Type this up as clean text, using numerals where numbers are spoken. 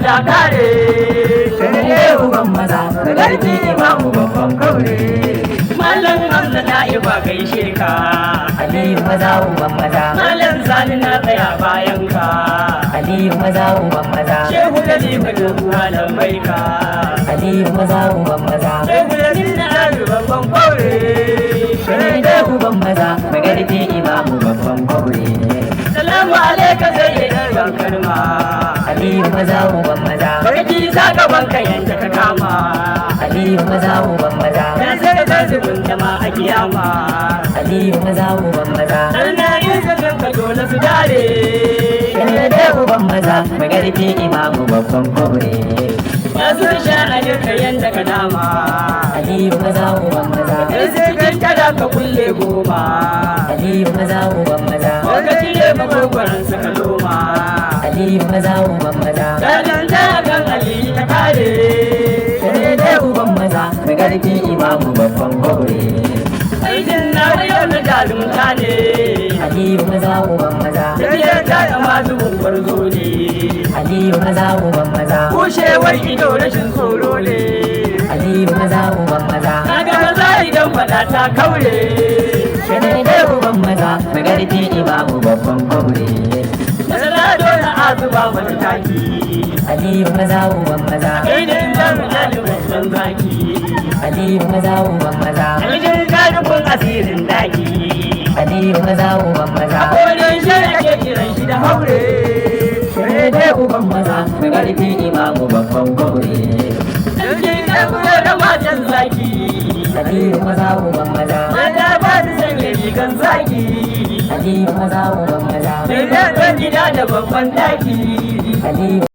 Allah kare shirye uban maza da garbi imamu babban kaure Malam Hamza na yi ba gaishe ka Aliyu maza uban maza Malam Sani na tsaya bayan ka Aliyu maza uban maza Shehu da Limu da Malam Baika Aliyu maza uban maza Shehu da Limu na babban kaure shirye uban maza da garbi imamu babban kaure Salamu alaika sai ya kalma Aliyu maza uban maza Barki za ka banka yanda ka kama Aliyu maza uban maza Dan sai da zubin jama a kiyama Aliyu maza uban maza Dan na yin zagan ka dole su dare shirye uban maza da garbi imamu babban kaure Masu sha a duka yanda ka dama Aliyu maza uban maza Dan sai kan tada ka kulle goma Aliyu maza uban maza Wanda cire magogwaran suka loma Aliyu maza uban maza Ranar ta kan Ali ta kare shirye uban maza da garbi imamu babban kaure Aikin na yau na jarumta ne Aliyu maza uban maza Tafiyar ta da masu bumbar zone Aliyu maza uban maza Kushewar ido rashin tsoro ne Aliyu maza uban maza Kaga maza idan fada ta kaure shirye uban maza da garbi imamu babban kaure Masana dole a zuba mata taki Aliyu maza uban maza Kai ne jan ɗalibin ɗan zaki Aliyu maza uban maza Aljin kanukun asirin daki Aliyu maza uban maza Kodin shi ake kiran shi da haure shirye uban maza da garbi imamu babban kaure Aljin ɗaukuro da matan zaki Aliyu maza uban maza Mata ba su sanya rigan zaki Aliyu maza uban maza Sai da gida da babban daki Aliyu